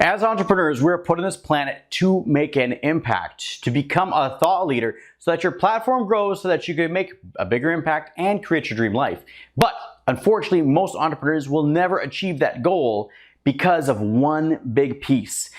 As entrepreneurs, we're put on this planet to make an impact, to become a thought leader so that your platform grows so that you can make a bigger impact and create your dream life. But unfortunately, most entrepreneurs will never achieve that goal because of one big piece.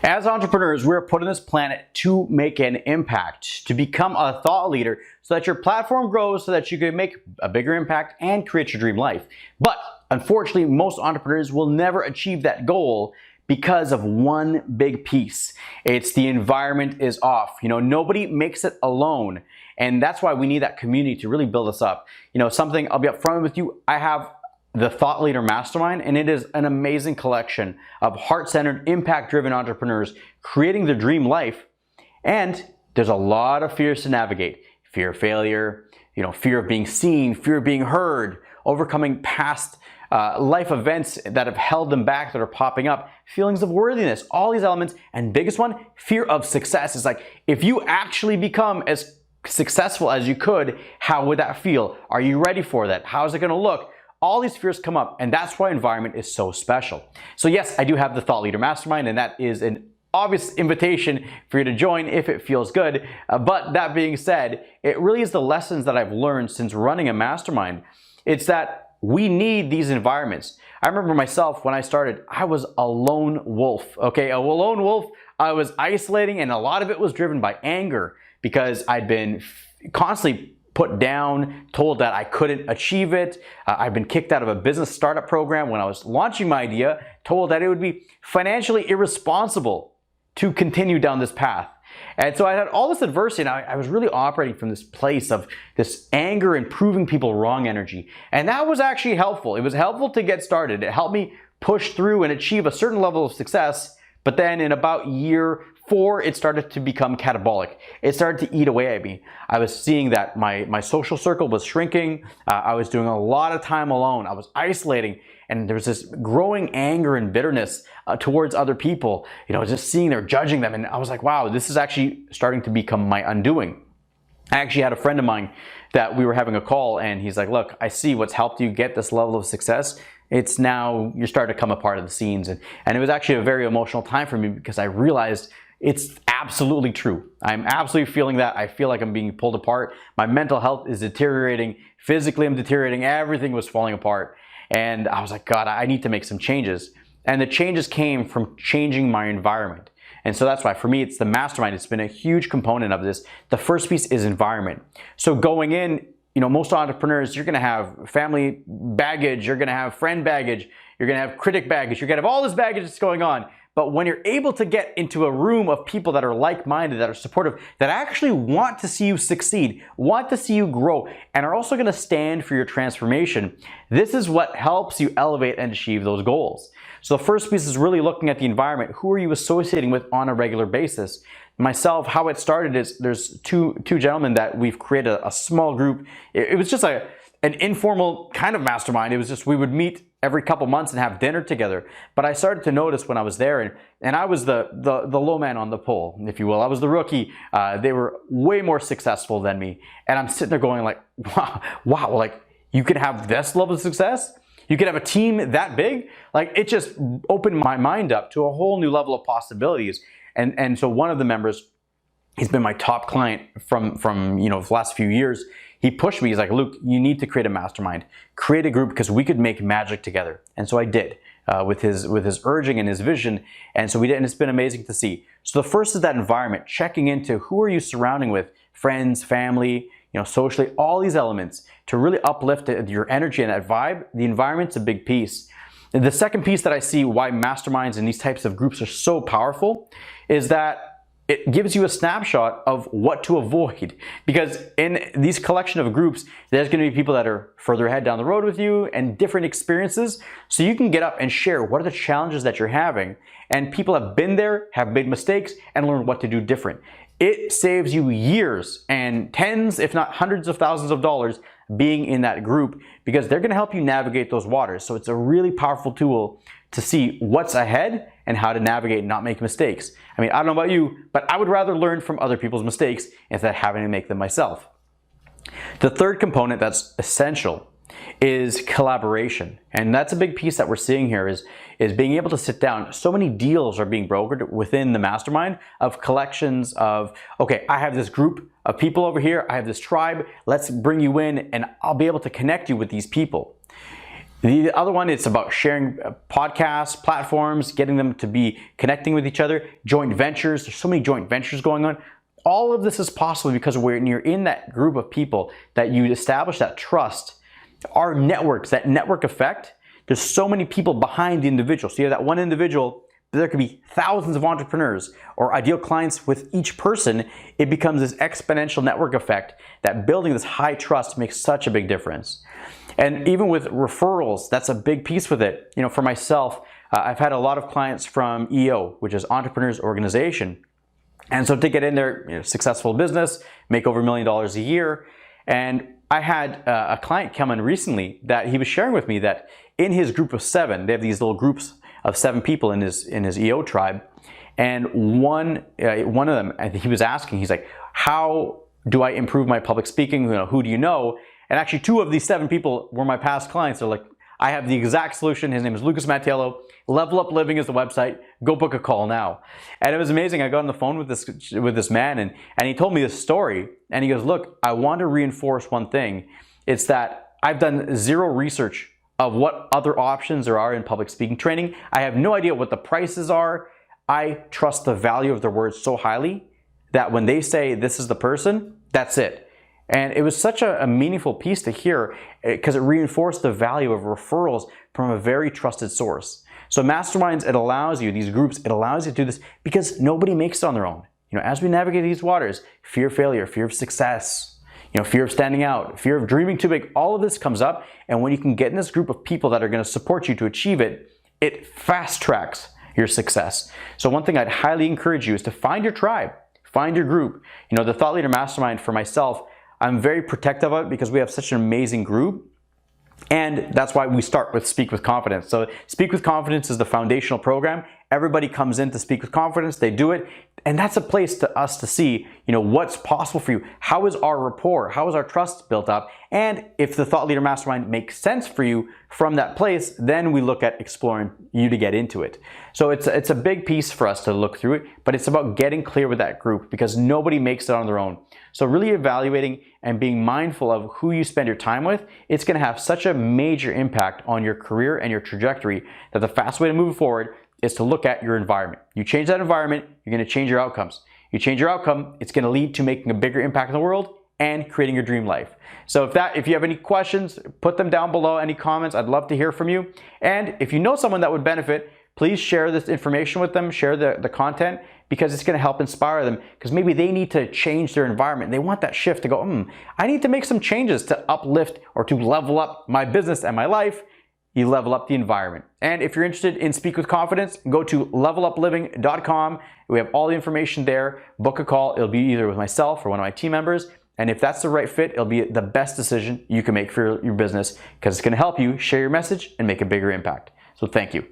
As entrepreneurs, we're put on this planet to make an impact, to become a thought leader so that your platform grows so that you can make a bigger impact and create your dream life. But unfortunately, most entrepreneurs will never achieve that goal because of one big piece. It's the environment is off. Nobody makes it alone. And that's why we need that community to really build us up. Something I'll be upfront with you, I have the Thought Leader Mastermind, and it is an amazing collection of heart-centered, impact-driven entrepreneurs creating their dream life. And there's a lot of fears to navigate. Fear of failure, fear of being seen, fear of being heard, overcoming past life events that have held them back that are popping up, feelings of worthiness, all these elements. And biggest one, fear of success. It's like, if you actually become as successful as you could, how would that feel? Are you ready for that? How is it going to look? All these fears come up, and that's why environment is so special. So yes, I do have the Thought Leader Mastermind, and that is an obvious invitation for you to join if it feels good. But that being said, it really is the lessons that I've learned since running a mastermind. It's that we need these environments. I remember myself when I started, I was a lone wolf, okay? A lone wolf, I was isolating, and a lot of it was driven by anger because I'd been constantly put down, told that I couldn't achieve it. I've been kicked out of a business startup program when I was launching my idea, told that it would be financially irresponsible to continue down this path. And so I had all this adversity, and I was really operating from this place of this anger and proving people wrong energy. And that was actually helpful. It was helpful to get started. It helped me push through and achieve a certain level of success. But then in about year 4, it started to become catabolic. It started to eat away at me. I was seeing that my social circle was shrinking. I was doing a lot of time alone. I was isolating. And there was this growing anger and bitterness towards other people. Just seeing they're judging them. And I was like, wow, this is actually starting to become my undoing. I actually had a friend of mine that we were having a call, and he's like, look, I see what's helped you get this level of success. It's now you're starting to come a part of the scenes. And it was actually a very emotional time for me because I realized it's absolutely true. I'm absolutely feeling that. I feel like I'm being pulled apart. My mental health is deteriorating. Physically, I'm deteriorating. Everything was falling apart. And I was like, God, I need to make some changes. And the changes came from changing my environment. And so that's why for me, it's the mastermind. It's been a huge component of this. The first piece is environment. So going in, most entrepreneurs, you're going to have family baggage, you're going to have friend baggage, you're going to have critic baggage, you're going to have all this baggage that's going on. But when you're able to get into a room of people that are like-minded, that are supportive, that actually want to see you succeed, want to see you grow, and are also going to stand for your transformation, this is what helps you elevate and achieve those goals. So the first piece is really looking at the environment. Who are you associating with on a regular basis? Myself, how it started is there's two gentlemen that we've created a small group. It was just an informal kind of mastermind. It was just we would meet every couple months and have dinner together. But I started to notice when I was there, and I was the low man on the pole, if you will. I was the rookie. They were way more successful than me. And I'm sitting there going like, wow, like you can have this level of success? You could have a team that big? Like it just opened my mind up to a whole new level of possibilities. And so one of the members, he's been my top client from the last few years. He pushed me. He's like, Luke, you need to create a mastermind, create a group because we could make magic together. And so I did with his urging and his vision. And so we did, and it's been amazing to see. So the first is that environment, checking into who are you surrounding with, friends, family, socially, all these elements to really uplift your energy and that vibe. The environment's a big piece. And the second piece that I see why masterminds and these types of groups are so powerful is that it gives you a snapshot of what to avoid. Because in these collection of groups, there's going to be people that are further ahead down the road with you and different experiences. So you can get up and share what are the challenges that you're having. And people have been there, have made mistakes, and learned what to do different. It saves you years and tens, if not hundreds of thousands of dollars being in that group, because they're going to help you navigate those waters. So it's a really powerful tool to see what's ahead and how to navigate and not make mistakes. I mean, I don't know about you, but I would rather learn from other people's mistakes instead of having to make them myself. The third component that's essential is collaboration. And that's a big piece that we're seeing here is being able to sit down. So many deals are being brokered within the mastermind of collections of, okay, I have this group of people over here, I have this tribe, let's bring you in and I'll be able to connect you with these people. The other one, it's about sharing podcasts, platforms, getting them to be connecting with each other, joint ventures. There's so many joint ventures going on. All of this is possible because when you're in that group of people that you establish that trust, our networks, that network effect, there's so many people behind the individual. So you have that one individual, but there could be thousands of entrepreneurs or ideal clients with each person. It becomes this exponential network effect that building this high trust makes such a big difference. And even with referrals, that's a big piece with it. You know, for myself, I've had a lot of clients from EO, which is Entrepreneurs Organization. And so to get in their successful business, make over $1 million a year. And I had a client come in recently that he was sharing with me that in his group of 7, they have these little groups of 7 people in his EO tribe. And one of them, he was asking, he's like, how do I improve my public speaking? You know, who do you know? And actually 2 of these 7 people were my past clients. They're like, I have the exact solution. His name is Mattiello. Level Up Living is the website. Go book a call now. And it was amazing. I got on the phone with this man and he told me this story. And he goes, look, I want to reinforce one thing. It's that I've done zero research of what other options there are in public speaking training. I have no idea what the prices are. I trust the value of their words so highly that when they say this is the person, that's it. And it was such a meaningful piece to hear because it reinforced the value of referrals from a very trusted source. So Masterminds, it allows you, these groups, it allows you to do this because nobody makes it on their own. You know, as we navigate these waters, fear of failure, fear of success, fear of standing out, fear of dreaming too big, all of this comes up. And when you can get in this group of people that are going to support you to achieve it, it fast tracks your success. So one thing I'd highly encourage you is to find your tribe, find your group. The Thought Leader Mastermind for myself, I'm very protective of it because we have such an amazing group. And that's why we start with Speak with Confidence. So Speak with Confidence is the foundational program. Everybody comes in to Speak with Confidence, they do it. And that's a place to us to see, what's possible for you. How is our rapport? How is our trust built up? And if the Thought Leader Mastermind makes sense for you from that place, then we look at exploring you to get into it. So it's a big piece for us to look through it, but it's about getting clear with that group because nobody makes it on their own. So really evaluating and being mindful of who you spend your time with, it's going to have such a major impact on your career and your trajectory that the fast way to move forward is to look at your environment. You change that environment, you're going to change your outcomes. You change your outcome, it's going to lead to making a bigger impact in the world and creating your dream life. So if you have any questions, put them down below, any comments, I'd love to hear from you. And if you know someone that would benefit, please share this information with them, share the content, because it's going to help inspire them because maybe they need to change their environment. They want that shift to go, I need to make some changes to uplift or to level up my business and my life. You level up the environment. And if you're interested in Speak with Confidence, go to levelupliving.com. We have all the information there. Book a call. It'll be either with myself or one of my team members. And if that's the right fit, it'll be the best decision you can make for your business because it's going to help you share your message and make a bigger impact. So thank you.